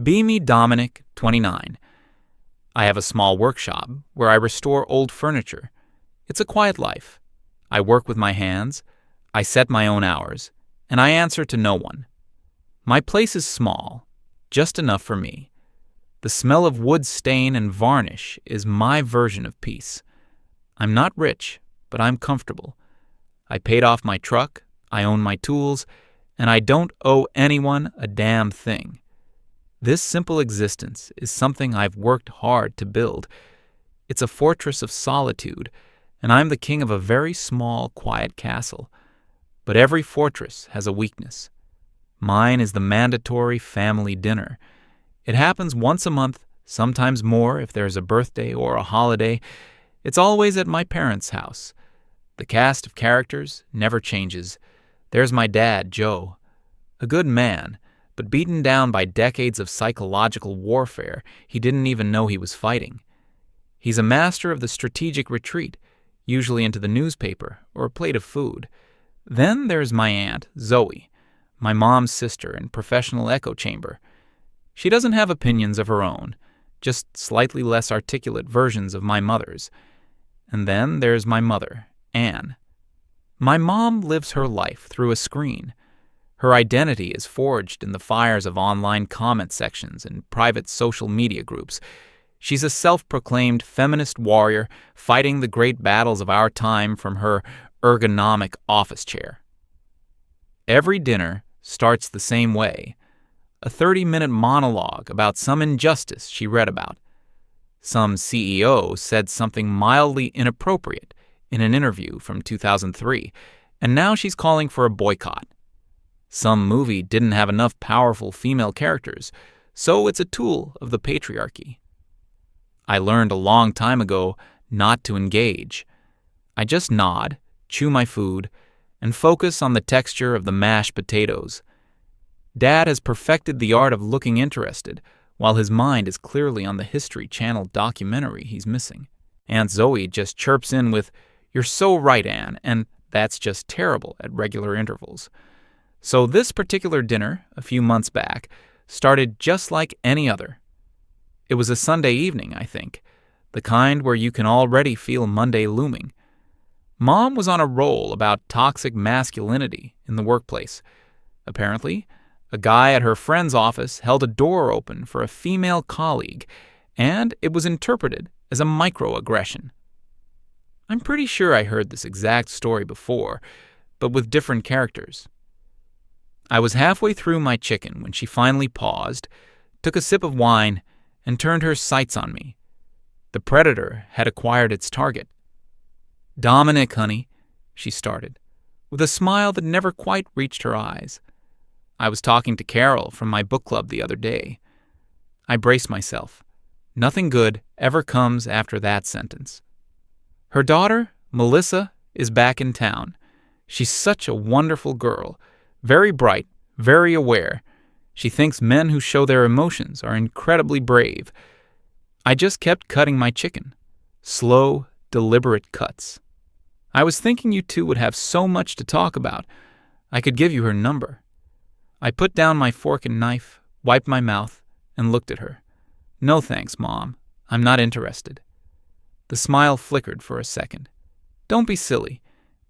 Be me Dominic, 29. I have a small workshop where I restore old furniture. It's a quiet life. I work with my hands, I set my own hours, and I answer to no one. My place is small, just enough for me. The smell of wood stain and varnish is my version of peace. I'm not rich, but I'm comfortable. I paid off my truck, I own my tools, and I don't owe anyone a damn thing. This simple existence is something I've worked hard to build. It's a fortress of solitude, and I'm the king of a very small, quiet castle. But every fortress has a weakness. Mine is the mandatory family dinner. It happens once a month, sometimes more if there's a birthday or a holiday. It's always at my parents' house. The cast of characters never changes. There's my dad, Joe. A good man, but beaten down by decades of psychological warfare he didn't even know he was fighting. He's a master of the strategic retreat, usually into the newspaper or a plate of food. Then there's my aunt, Zoe, my mom's sister and professional echo chamber. She doesn't have opinions of her own, just slightly less articulate versions of my mother's. And then there's my mother, Anne. My mom lives her life through a screen. Her identity is forged in the fires of online comment sections and private social media groups. She's a self-proclaimed feminist warrior fighting the great battles of our time from her ergonomic office chair. Every dinner starts the same way, a 30-minute monologue about some injustice she read about. Some CEO said something mildly inappropriate in an interview from 2003, and now she's calling for a boycott. Some movie didn't have enough powerful female characters, so it's a tool of the patriarchy. I learned a long time ago not to engage. I just nod, chew my food, and focus on the texture of the mashed potatoes. Dad has perfected the art of looking interested, while his mind is clearly on the History Channel documentary he's missing. Aunt Zoe just chirps in with, "You're so right, Anne," and "That's just terrible" at regular intervals. So this particular dinner, a few months back, started just like any other. It was a Sunday evening, I think, the kind where you can already feel Monday looming. Mom was on a roll about toxic masculinity in the workplace. Apparently, a guy at her friend's office held a door open for a female colleague, and it was interpreted as a microaggression. I'm pretty sure I heard this exact story before, but with different characters. I was halfway through my chicken when she finally paused, took a sip of wine, and turned her sights on me. The predator had acquired its target. "Dominic, honey," she started, with a smile that never quite reached her eyes. I was talking to Carol from my book club the other day. I braced myself. Nothing good ever comes after that sentence. Her daughter, Melissa, is back in town. She's such a wonderful girl, very bright, very aware. She thinks men who show their emotions are incredibly brave. I just kept cutting my chicken. Slow, deliberate cuts. I was thinking you two would have so much to talk about. I could give you her number. I put down my fork and knife, wiped my mouth, and looked at her. "No thanks, Mom. I'm not interested." The smile flickered for a second. "Don't be silly.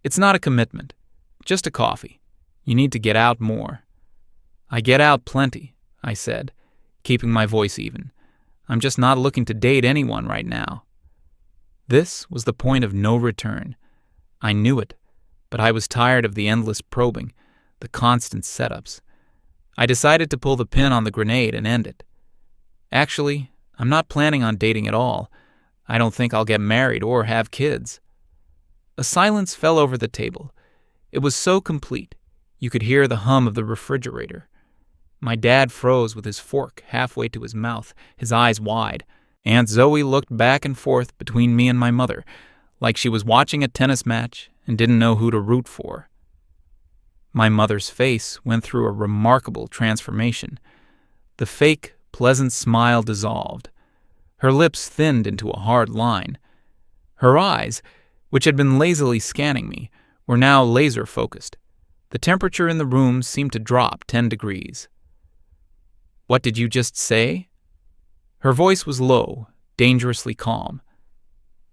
It's not a commitment. Just a coffee. You need to get out more." "I get out plenty," I said, keeping my voice even. "I'm just not looking to date anyone right now." This was the point of no return. I knew it, but I was tired of the endless probing, the constant setups. I decided to pull the pin on the grenade and end it. "Actually, I'm not planning on dating at all. I don't think I'll get married or have kids." A silence fell over the table. It was so complete, you could hear the hum of the refrigerator. My dad froze with his fork halfway to his mouth, his eyes wide. Aunt Zoe looked back and forth between me and my mother, like she was watching a tennis match and didn't know who to root for. My mother's face went through a remarkable transformation. The fake, pleasant smile dissolved. Her lips thinned into a hard line. Her eyes, which had been lazily scanning me, were now laser-focused. The temperature in the room seemed to drop 10 degrees. What did you just say? Her voice was low, dangerously calm.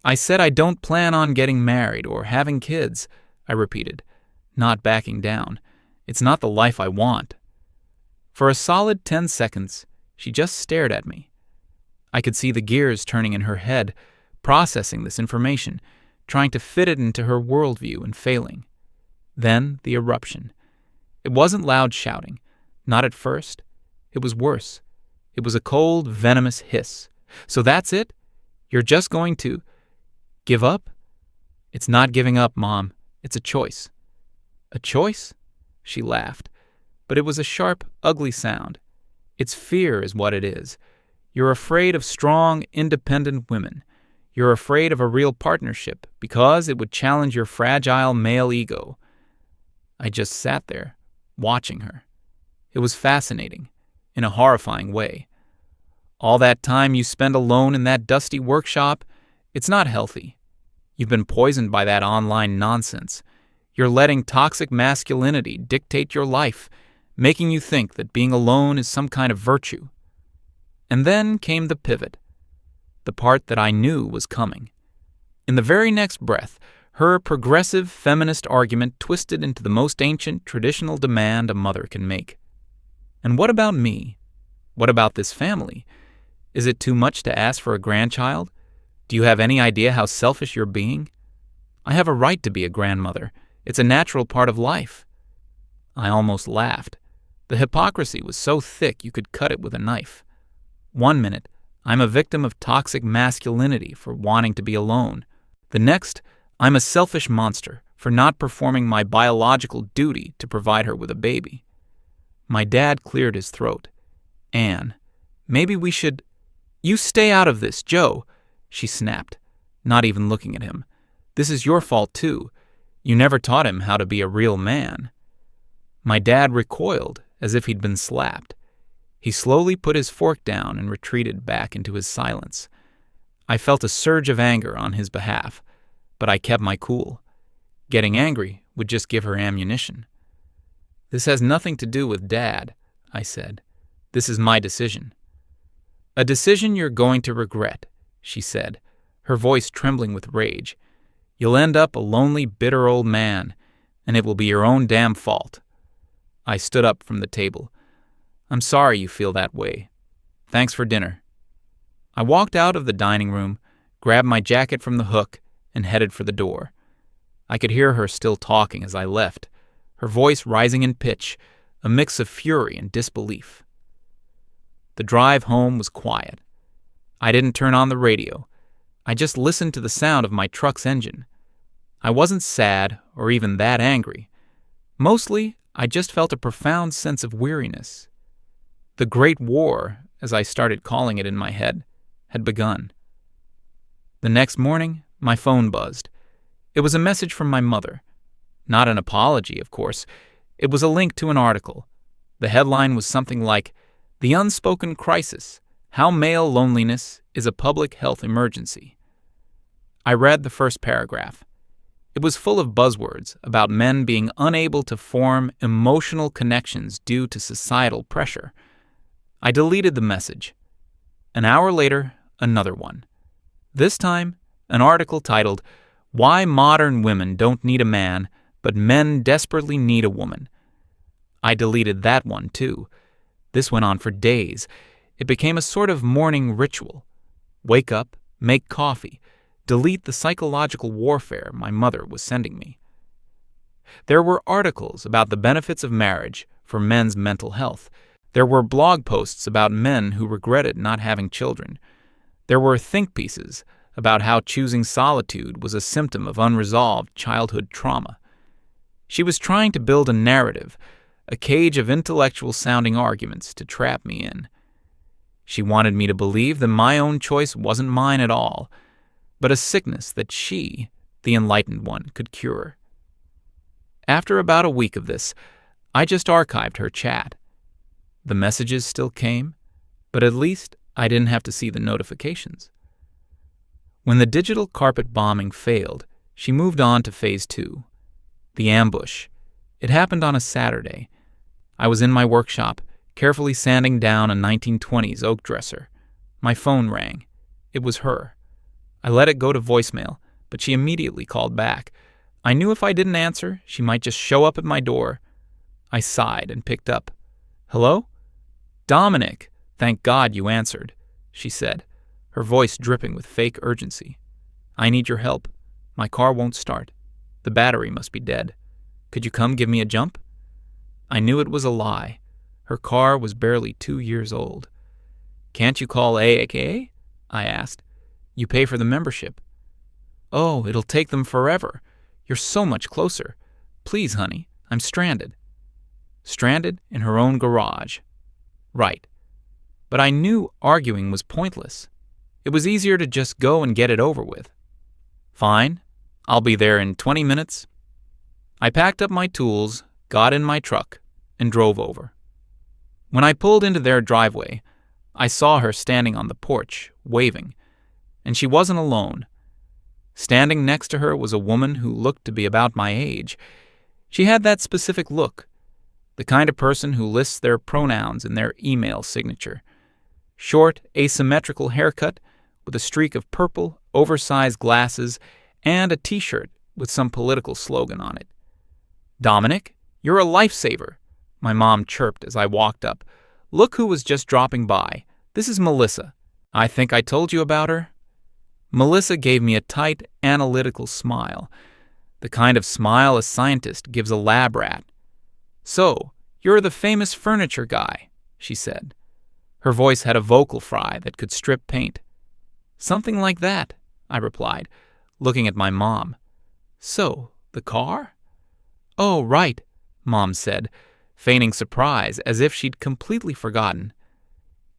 I said I don't plan on getting married or having kids, I repeated, not backing down. It's not the life I want. For a solid 10 seconds, she just stared at me. I could see the gears turning in her head, processing this information, trying to fit it into her worldview and failing. Then the eruption. It wasn't loud shouting. Not at first. It was worse. It was a cold, venomous hiss. So that's it? You're just going to give up? It's not giving up, Mom. It's a choice. A choice? She laughed. But it was a sharp, ugly sound. It's fear is what it is. You're afraid of strong, independent women. You're afraid of a real partnership because it would challenge your fragile male ego. I just sat there, watching her. It was fascinating, in a horrifying way. All that time you spend alone in that dusty workshop, it's not healthy. You've been poisoned by that online nonsense. You're letting toxic masculinity dictate your life, making you think that being alone is some kind of virtue. And then came the pivot, the part that I knew was coming. In the very next breath, her progressive feminist argument twisted into the most ancient traditional demand a mother can make. And what about me? What about this family? Is it too much to ask for a grandchild? Do you have any idea how selfish you're being? I have a right to be a grandmother. It's a natural part of life. I almost laughed. The hypocrisy was so thick you could cut it with a knife. 1 minute, I'm a victim of toxic masculinity for wanting to be alone. The next, I'm a selfish monster for not performing my biological duty to provide her with a baby. My dad cleared his throat. Anne, maybe we should... You stay out of this, Joe, she snapped, not even looking at him. This is your fault, too. You never taught him how to be a real man. My dad recoiled as if he'd been slapped. He slowly put his fork down and retreated back into his silence. I felt a surge of anger on his behalf, but I kept my cool. Getting angry would just give her ammunition. This has nothing to do with Dad, I said. This is my decision. A decision you're going to regret, she said, her voice trembling with rage. You'll end up a lonely, bitter old man, and it will be your own damn fault. I stood up from the table. I'm sorry you feel that way. Thanks for dinner. I walked out of the dining room, grabbed my jacket from the hook, and headed for the door. I could hear her still talking as I left, her voice rising in pitch, a mix of fury and disbelief. The drive home was quiet. I didn't turn on the radio. I just listened to the sound of my truck's engine. I wasn't sad or even that angry. Mostly, I just felt a profound sense of weariness. The Great War, as I started calling it in my head, had begun. The next morning, my phone buzzed. It was a message from my mother. Not an apology, of course. It was a link to an article. The headline was something like, "The Unspoken Crisis: How Male Loneliness is a Public Health Emergency." I read the first paragraph. It was full of buzzwords about men being unable to form emotional connections due to societal pressure. I deleted the message. An hour later, another one. This time, an article titled, "Why Modern Women Don't Need a Man, but Men Desperately Need a Woman." I deleted that one, too. This went on for days. It became a sort of morning ritual. Wake up, make coffee, delete the psychological warfare my mother was sending me. There were articles about the benefits of marriage for men's mental health. There were blog posts about men who regretted not having children. There were think pieces about how choosing solitude was a symptom of unresolved childhood trauma. She was trying to build a narrative, a cage of intellectual-sounding arguments to trap me in. She wanted me to believe that my own choice wasn't mine at all, but a sickness that she, the enlightened one, could cure. After about a week of this, I just archived her chat. The messages still came, but at least I didn't have to see the notifications. When the digital carpet bombing failed, she moved on to phase 2. The ambush. It happened on a Saturday. I was in my workshop, carefully sanding down a 1920s oak dresser. My phone rang. It was her. I let it go to voicemail, but she immediately called back. I knew if I didn't answer, she might just show up at my door. I sighed and picked up. "Hello?" "Dominic, thank God you answered," she said, her voice dripping with fake urgency. "I need your help. My car won't start. The battery must be dead. Could you come give me a jump?" I knew it was a lie. Her car was barely 2 years old. "Can't you call AAK?" I asked. "You pay for the membership." "Oh, it'll take them forever. You're so much closer. Please, honey, I'm stranded." Stranded in her own garage. Right. But I knew arguing was pointless. It was easier to just go and get it over with. "Fine. I'll be there in 20 minutes. I packed up my tools, got in my truck, and drove over. When I pulled into their driveway, I saw her standing on the porch, waving, and she wasn't alone. Standing next to her was a woman who looked to be about my age. She had that specific look, the kind of person who lists their pronouns in their email signature. Short, asymmetrical haircut with a streak of purple, oversized glasses, and a t-shirt with some political slogan on it. "Dominic, you're a lifesaver," my mom chirped as I walked up. "Look who was just dropping by. This is Melissa. I think I told you about her." Melissa gave me a tight, analytical smile, the kind of smile a scientist gives a lab rat. "So, you're the famous furniture guy," she said. Her voice had a vocal fry that could strip paint. "Something like that," I replied, looking at my mom. "So, the car?" "Oh, right," Mom said, feigning surprise as if she'd completely forgotten.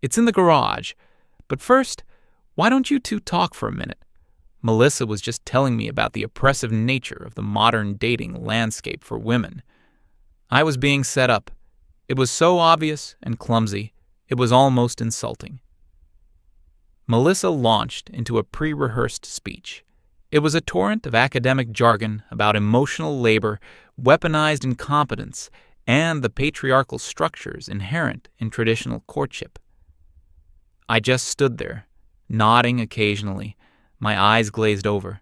"It's in the garage. But first, why don't you two talk for a minute? Melissa was just telling me about the oppressive nature of the modern dating landscape for women. I was being set up. It was so obvious and clumsy, it was almost insulting." Melissa launched into a pre-rehearsed speech. It was a torrent of academic jargon about emotional labor, weaponized incompetence, and the patriarchal structures inherent in traditional courtship. I just stood there, nodding occasionally, my eyes glazed over.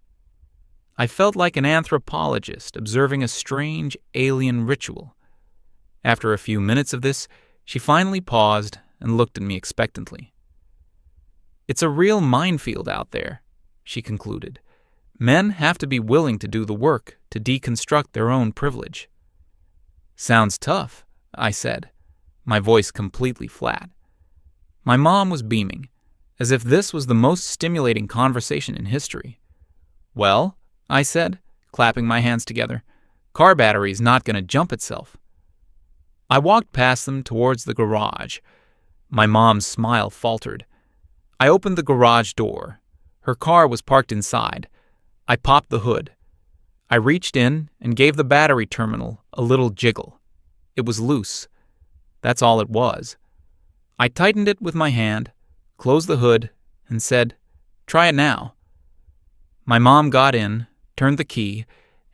I felt like an anthropologist observing a strange alien ritual. After a few minutes of this, she finally paused and looked at me expectantly. "It's a real minefield out there," she concluded. "Men have to be willing to do the work to deconstruct their own privilege." "Sounds tough," I said, my voice completely flat. My mom was beaming, as if this was the most stimulating conversation in history. "Well," I said, clapping my hands together, "car battery's not going to jump itself." I walked past them towards the garage. My mom's smile faltered. I opened the garage door. Her car was parked inside. I popped the hood. I reached in and gave the battery terminal a little jiggle. It was loose. That's all it was. I tightened it with my hand, closed the hood, and said, "Try it now." My mom got in, turned the key,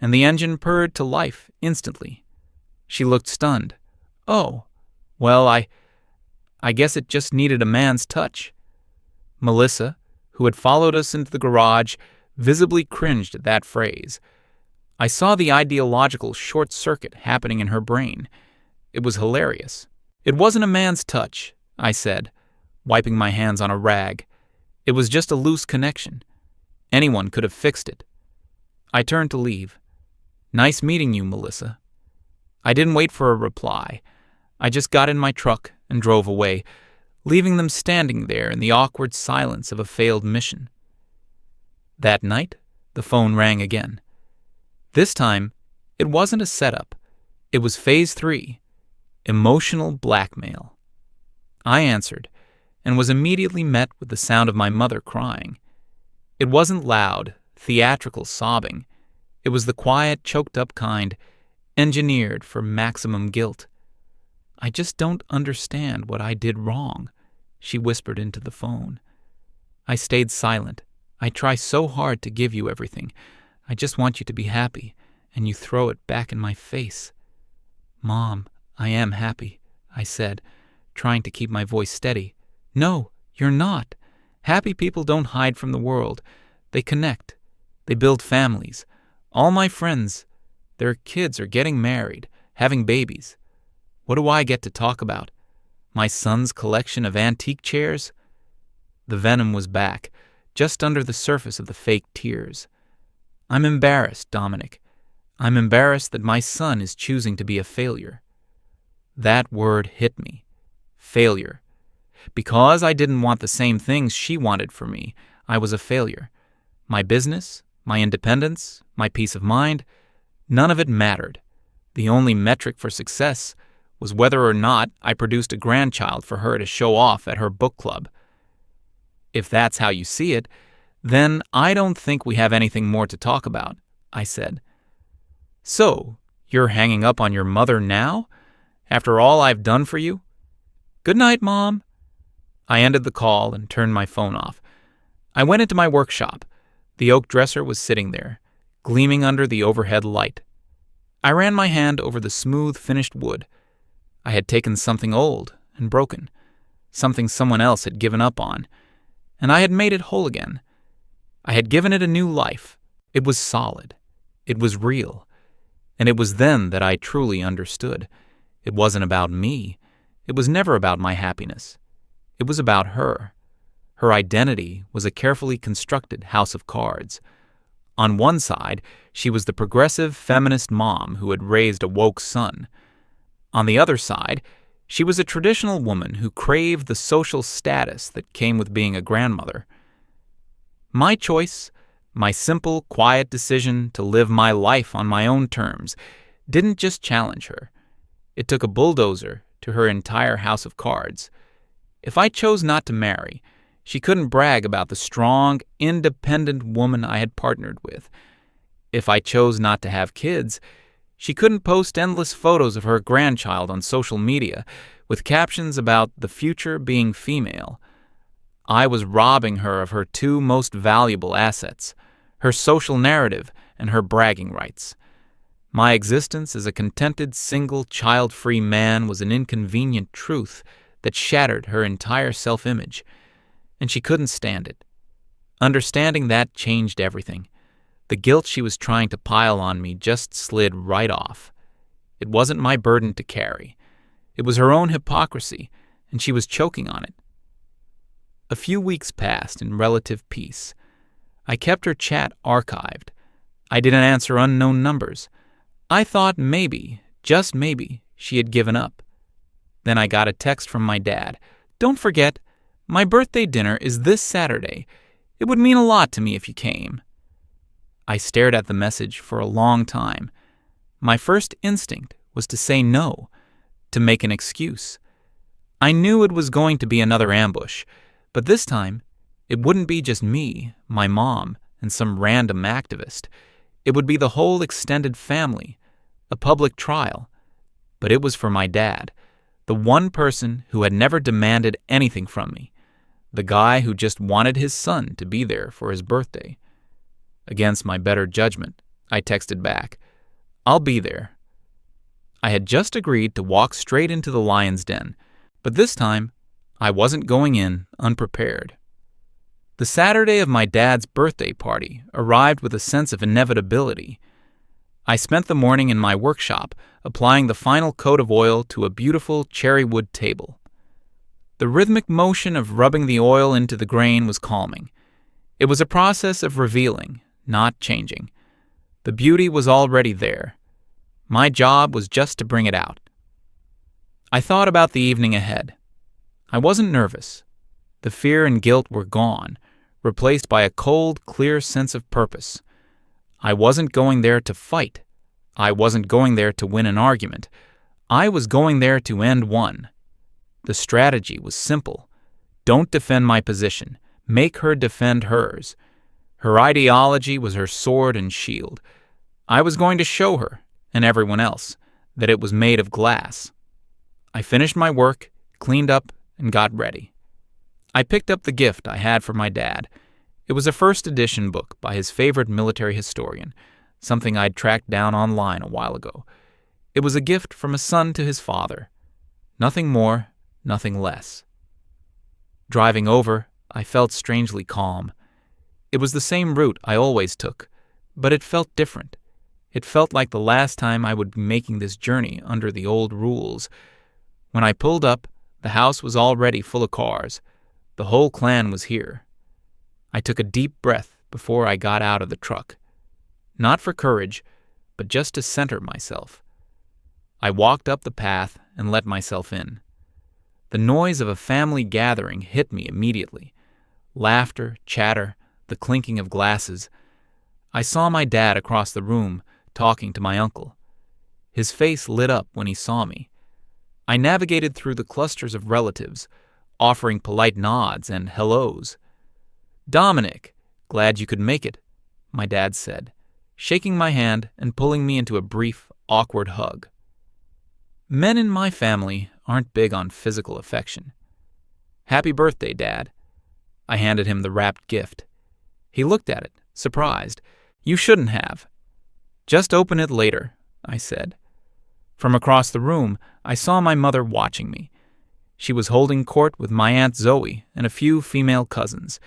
and the engine purred to life instantly. She looked stunned. "Oh, well, I guess it just needed a man's touch." Melissa, who had followed us into the garage, visibly cringed at that phrase. I saw the ideological short circuit happening in her brain. It was hilarious. "It wasn't a man's touch," I said, wiping my hands on a rag. "It was just a loose connection. Anyone could have fixed it." I turned to leave. "Nice meeting you, Melissa." I didn't wait for a reply. I just got in my truck and drove away, leaving them standing there in the awkward silence of a failed mission. That night, the phone rang again. This time, it wasn't a setup. It was phase 3, emotional blackmail. I answered, and was immediately met with the sound of my mother crying. It wasn't loud, theatrical sobbing. It was the quiet, choked-up kind, engineered for maximum guilt. "I just don't understand what I did wrong," she whispered into the phone. I stayed silent. "I try so hard to give you everything. I just want you to be happy, and you throw it back in my face." "Mom, I am happy," I said, trying to keep my voice steady. No, you're not. Happy people don't hide from the world. They connect. They build families. All my friends, their kids are getting married, having babies. What do I get to talk about? My son's collection of antique chairs? The venom was back, just under the surface of the fake tears. I'm embarrassed, Dominic. I'm embarrassed that my son is choosing to be a failure. That word hit me. Failure. Because I didn't want the same things she wanted for me, I was a failure. My business, my independence, my peace of mind, none of it mattered. The only metric for success was whether or not I produced a grandchild for her to show off at her book club. If that's how you see it, then I don't think we have anything more to talk about, I said. So, you're hanging up on your mother now? After all I've done for you? Good night, Mom. I ended the call and turned my phone off. I went into my workshop. The oak dresser was sitting there, gleaming under the overhead light. I ran my hand over the smooth, finished wood. I had taken something old and broken, something someone else had given up on, and I had made it whole again. I had given it a new life. It was solid. It was real. And it was then that I truly understood. It wasn't about me. It was never about my happiness. It was about her. Her identity was a carefully constructed house of cards. On one side, she was the progressive feminist mom who had raised a woke son. On the other side, she was a traditional woman who craved the social status that came with being a grandmother. My choice, my simple, quiet decision to live my life on my own terms, didn't just challenge her. It took a bulldozer to her entire house of cards. If I chose not to marry, she couldn't brag about the strong, independent woman I had partnered with. If I chose not to have kids, she couldn't post endless photos of her grandchild on social media with captions about the future being female. I was robbing her of her two most valuable assets, her social narrative and her bragging rights. My existence as a contented, single, child-free man was an inconvenient truth that shattered her entire self-image, and she couldn't stand it. Understanding that changed everything. The guilt she was trying to pile on me just slid right off. It wasn't my burden to carry. It was her own hypocrisy, and she was choking on it. A few weeks passed in relative peace. I kept her chat archived. I didn't answer unknown numbers. I thought maybe, just maybe, she had given up. Then I got a text from my dad. "Don't forget, my birthday dinner is this Saturday. It would mean a lot to me if you came." I stared at the message for a long time. My first instinct was to say no, to make an excuse. I knew it was going to be another ambush, but this time, it wouldn't be just me, my mom, and some random activist. It would be the whole extended family, a public trial. But it was for my dad, the one person who had never demanded anything from me, the guy who just wanted his son to be there for his birthday. Against my better judgment, I texted back, "I'll be there." I had just agreed to walk straight into the lion's den, but this time, I wasn't going in unprepared. The Saturday of my dad's birthday party arrived with a sense of inevitability. I spent the morning in my workshop applying the final coat of oil to a beautiful cherry wood table. The rhythmic motion of rubbing the oil into the grain was calming. It was a process of revealing, not changing. The beauty was already there. My job was just to bring it out. I thought about the evening ahead. I wasn't nervous. The fear and guilt were gone, replaced by a cold, clear sense of purpose. I wasn't going there to fight. I wasn't going there to win an argument. I was going there to end one. The strategy was simple. Don't defend my position. Make her defend hers. Her ideology was her sword and shield. I was going to show her, and everyone else, that it was made of glass. I finished my work, cleaned up, and got ready. I picked up the gift I had for my dad. It was a first edition book by his favorite military historian, something I'd tracked down online a while ago. It was a gift from a son to his father. Nothing more, nothing less. Driving over, I felt strangely calm. It was the same route I always took, but it felt different. It felt like the last time I would be making this journey under the old rules. When I pulled up, the house was already full of cars. The whole clan was here. I took a deep breath before I got out of the truck. Not for courage, but just to center myself. I walked up the path and let myself in. The noise of a family gathering hit me immediately. Laughter, chatter, the clinking of glasses. I saw my dad across the room talking to my uncle. His face lit up when he saw me. I navigated through the clusters of relatives, offering polite nods and hellos. "Dominic, glad you could make it," my dad said, shaking my hand and pulling me into a brief, awkward hug. Men in my family aren't big on physical affection. "Happy birthday, Dad." I handed him the wrapped gift. He looked at it, surprised. "You shouldn't have." "Just open it later," I said. From across the room, I saw my mother watching me. She was holding court with my Aunt Zoe and a few female cousins.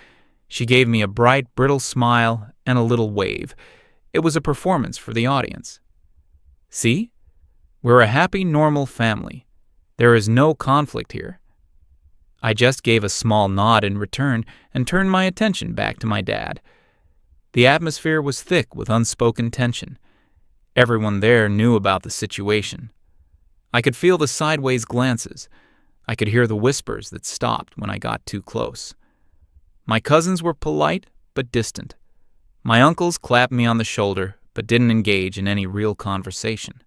She gave me a bright, brittle smile and a little wave. It was a performance for the audience. "See? We're a happy, normal family. There is no conflict here." I just gave a small nod in return and turned my attention back to my dad. The atmosphere was thick with unspoken tension. Everyone there knew about the situation. I could feel the sideways glances. I could hear the whispers that stopped when I got too close. My cousins were polite but distant. My uncles clapped me on the shoulder but didn't engage in any real conversation.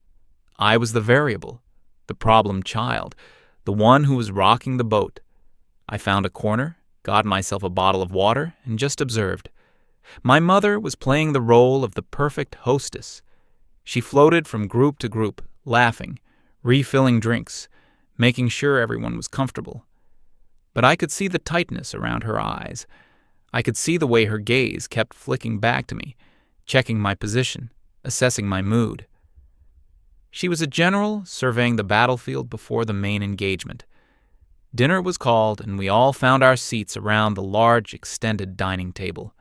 I was the variable, the problem child, the one who was rocking the boat. I found a corner, got myself a bottle of water, and just observed. My mother was playing the role of the perfect hostess. She floated from group to group, laughing, refilling drinks, making sure everyone was comfortable. But I could see the tightness around her eyes. I could see the way her gaze kept flicking back to me, checking my position, assessing my mood. She was a general surveying the battlefield before the main engagement. Dinner was called, and we all found our seats around the large, extended dining table.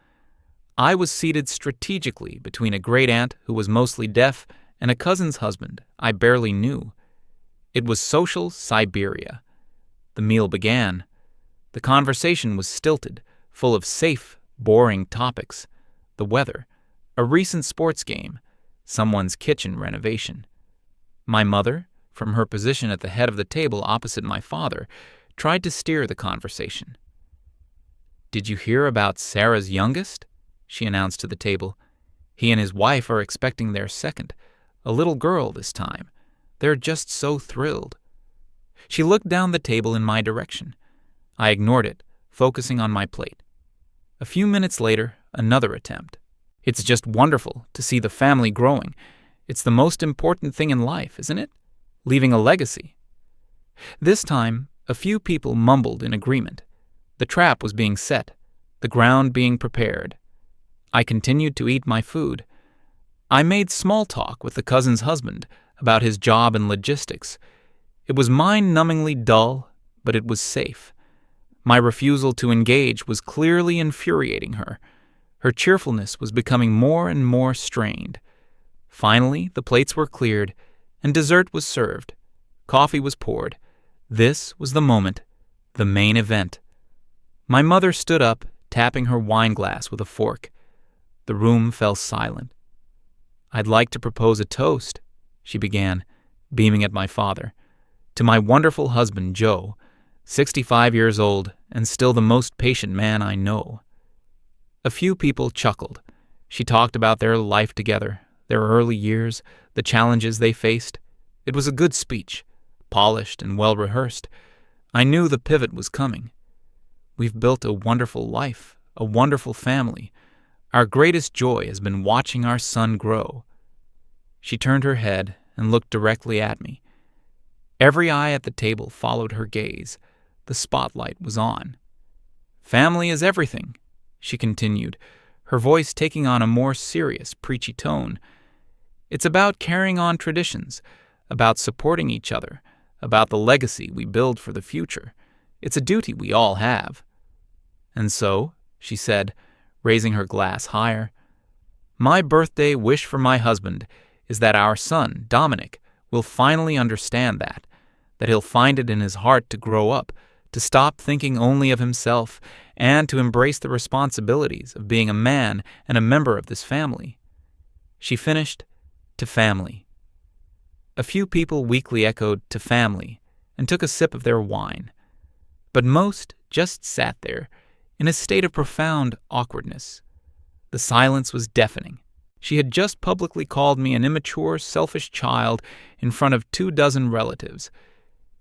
I was seated strategically between a great-aunt who was mostly deaf and a cousin's husband I barely knew. It was social Siberia. The meal began. The conversation was stilted, full of safe, boring topics. The weather, a recent sports game, someone's kitchen renovation. My mother, from her position at the head of the table opposite my father, tried to steer the conversation. "Did you hear about Sarah's youngest?" she announced to the table. "He and his wife are expecting their second, a little girl this time. They're just so thrilled." She looked down the table in my direction. I ignored it, focusing on my plate. A few minutes later, another attempt. "It's just wonderful to see the family growing. It's the most important thing in life, isn't it? Leaving a legacy." This time, a few people mumbled in agreement. The trap was being set, the ground being prepared. I continued to eat my food. I made small talk with the cousin's husband about his job and logistics. It was mind-numbingly dull, but it was safe. My refusal to engage was clearly infuriating her. Her cheerfulness was becoming more and more strained. Finally, the plates were cleared, and dessert was served. Coffee was poured. This was the moment, the main event. My mother stood up, tapping her wine glass with a fork. The room fell silent. "I'd like to propose a toast," she began, beaming at my father. "To my wonderful husband, Joe, 65 years old and still the most patient man I know." A few people chuckled. She talked about their life together, their early years, the challenges they faced. It was a good speech, polished and well-rehearsed. I knew the pivot was coming. "We've built a wonderful life, a wonderful family. Our greatest joy has been watching our son grow." She turned her head and looked directly at me. Every eye at the table followed her gaze. The spotlight was on. "Family is everything," she continued, her voice taking on a more serious, preachy tone. "It's about carrying on traditions, about supporting each other, about the legacy we build for the future. It's a duty we all have. And so, she said, raising her glass higher, my birthday wish for my husband is that our son, Dominic, will finally understand that he'll find it in his heart to grow up, to stop thinking only of himself, and to embrace the responsibilities of being a man and a member of this family. She finished, to family. A few people weakly echoed to family and took a sip of their wine, but most just sat there in a state of profound awkwardness. The silence was deafening. She had just publicly called me an immature, selfish child in front of 24 relatives.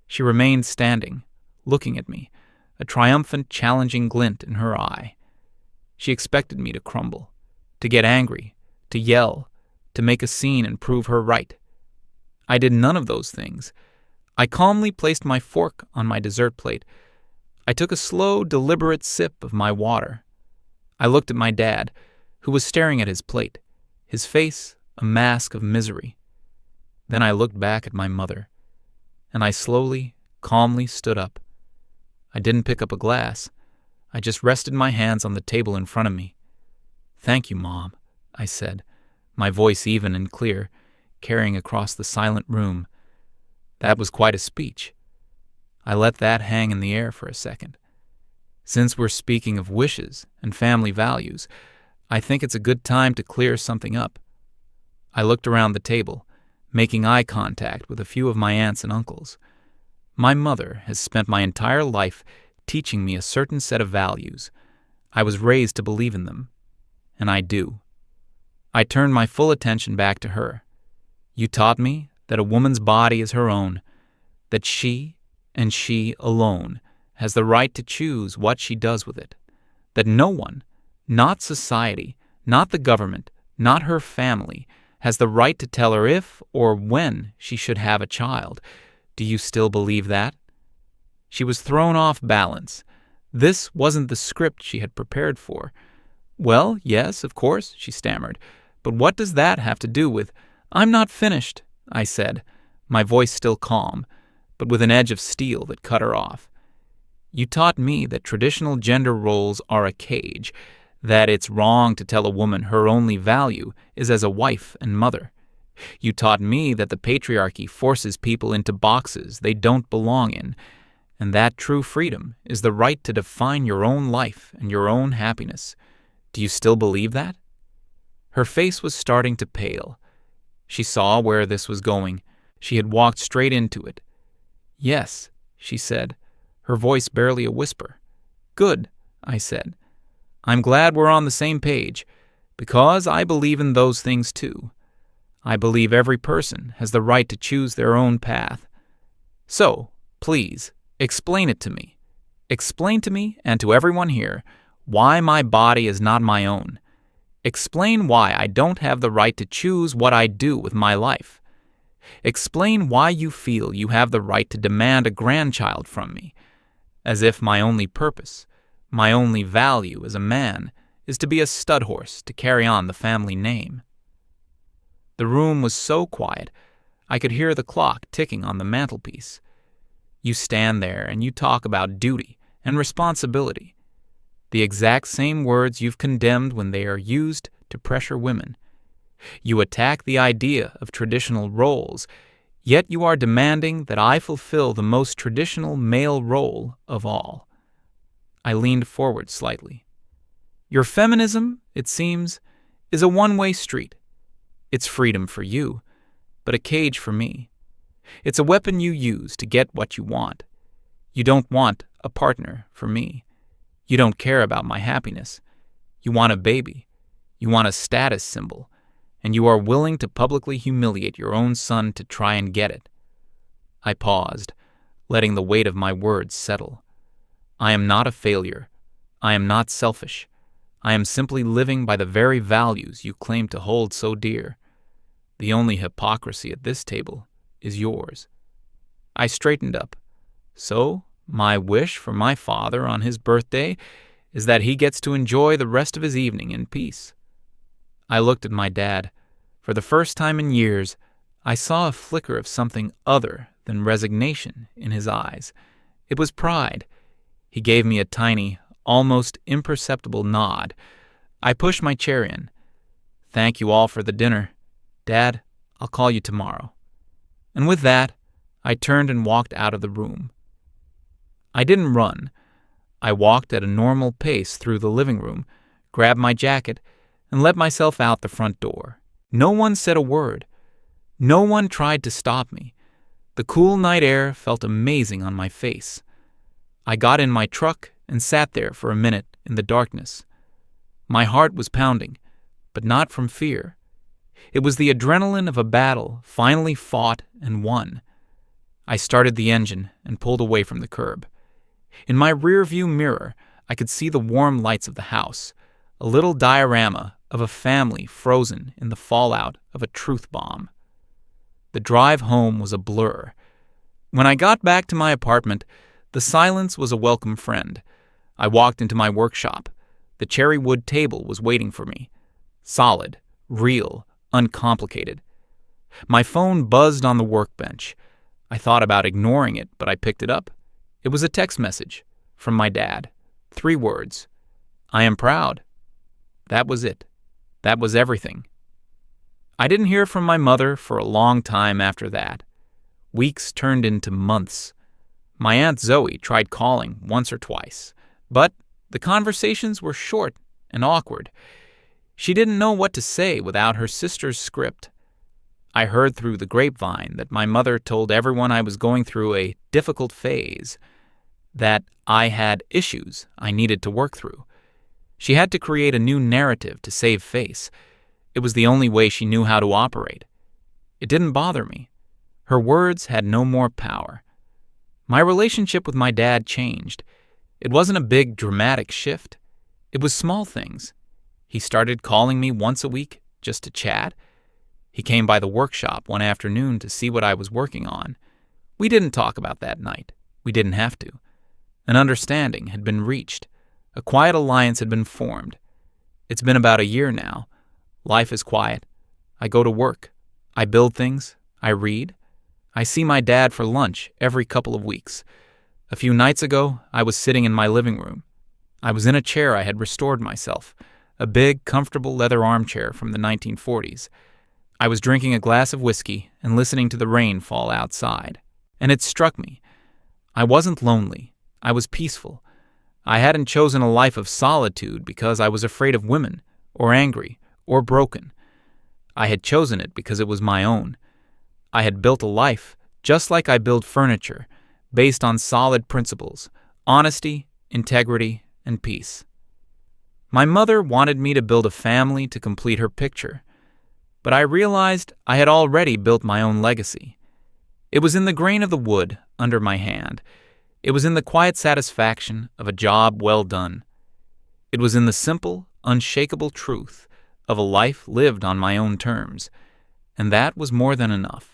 She remained standing, looking at me, a triumphant, challenging glint in her eye. She expected me to crumble, to get angry, to yell, to make a scene and prove her right. I did none of those things. I calmly placed my fork on my dessert plate. I took a slow, deliberate sip of my water. I looked at my dad, who was staring at his plate, his face a mask of misery. Then I looked back at my mother, and I slowly, calmly stood up. I didn't pick up a glass. I just rested my hands on the table in front of me. "Thank you, Mom," I said, my voice even and clear, carrying across the silent room. That was quite a speech. I let that hang in the air for a second. Since we're speaking of wishes and family values, I think it's a good time to clear something up. I looked around the table, making eye contact with a few of my aunts and uncles. My mother has spent my entire life teaching me a certain set of values. I was raised to believe in them, and I do. I turned my full attention back to her. You taught me that a woman's body is her own, that she, and she alone, has the right to choose what she does with it, that no one, not society, not the government, not her family, has the right to tell her if or when she should have a child. Do you still believe that? She was thrown off balance. This wasn't the script she had prepared for. Well, yes, of course, she stammered. But what does that have to do with— I'm not finished, I said, my voice still calm, but with an edge of steel that cut her off. You taught me that traditional gender roles are a cage, that it's wrong to tell a woman her only value is as a wife and mother. You taught me that the patriarchy forces people into boxes they don't belong in, and that true freedom is the right to define your own life and your own happiness. Do you still believe that? Her face was starting to pale. She saw where this was going. She had walked straight into it. Yes, she said, her voice barely a whisper. Good, I said. I'm glad we're on the same page, because I believe in those things too. I believe every person has the right to choose their own path. So, please, explain it to me. Explain to me and to everyone here why my body is not my own. Explain why I don't have the right to choose what I do with my life. Explain why you feel you have the right to demand a grandchild from me, as if my only purpose, my only value as a man, is to be a stud horse to carry on the family name. The room was so quiet, I could hear the clock ticking on the mantelpiece. You stand there and you talk about duty and responsibility, the exact same words you've condemned when they are used to pressure women. You attack the idea of traditional roles, yet you are demanding that I fulfill the most traditional male role of all. I leaned forward slightly. Your feminism, it seems, is a one-way street. It's freedom for you, but a cage for me. It's a weapon you use to get what you want. You don't want a partner for me. You don't care about my happiness. You want a baby. You want a status symbol. And you are willing to publicly humiliate your own son to try and get it. I paused, letting the weight of my words settle. I am not a failure. I am not selfish. I am simply living by the very values you claim to hold so dear. The only hypocrisy at this table is yours. I straightened up. So, my wish for my father on his birthday is that he gets to enjoy the rest of his evening in peace. I looked at my dad. For the first time in years, I saw a flicker of something other than resignation in his eyes. It was pride. He gave me a tiny, almost imperceptible nod. I pushed my chair in. "Thank you all for the dinner. Dad, I'll call you tomorrow." And with that, I turned and walked out of the room. I didn't run. I walked at a normal pace through the living room, grabbed my jacket, and let myself out the front door. No one said a word. No one tried to stop me. The cool night air felt amazing on my face. I got in my truck and sat there for a minute in the darkness. My heart was pounding, but not from fear. It was the adrenaline of a battle finally fought and won. I started the engine and pulled away from the curb. In my rearview mirror, I could see the warm lights of the house, a little diorama of a family frozen in the fallout of a truth bomb. The drive home was a blur. When I got back to my apartment, the silence was a welcome friend. I walked into my workshop. The cherry wood table was waiting for me. Solid, real, uncomplicated. My phone buzzed on the workbench. I thought about ignoring it, but I picked it up. It was a text message from my dad. 3 words. "I am proud." That was it. That was everything. I didn't hear from my mother for a long time after that. Weeks turned into months. My Aunt Zoe tried calling once or twice, but the conversations were short and awkward. She didn't know what to say without her sister's script. I heard through the grapevine that my mother told everyone I was going through a difficult phase, that I had issues I needed to work through. She had to create a new narrative to save face. It was the only way she knew how to operate. It didn't bother me. Her words had no more power. My relationship with my dad changed. It wasn't a big, dramatic shift. It was small things. He started calling me once a week just to chat. He came by the workshop one afternoon to see what I was working on. We didn't talk about that night. We didn't have to. An understanding had been reached. A quiet alliance had been formed. It's been about a year now. Life is quiet. I go to work. I build things. I read. I see my dad for lunch every couple of weeks. A few nights ago, I was sitting in my living room. I was in a chair I had restored myself, a big, comfortable leather armchair from the 1940s. I was drinking a glass of whiskey and listening to the rain fall outside. And it struck me. I wasn't lonely. I was peaceful. I hadn't chosen a life of solitude because I was afraid of women, or angry, or broken. I had chosen it because it was my own. I had built a life, just like I build furniture, based on solid principles, honesty, integrity, and peace. My mother wanted me to build a family to complete her picture, but I realized I had already built my own legacy. It was in the grain of the wood under my hand. It was in the quiet satisfaction of a job well done. It was in the simple, unshakable truth of a life lived on my own terms, and that was more than enough.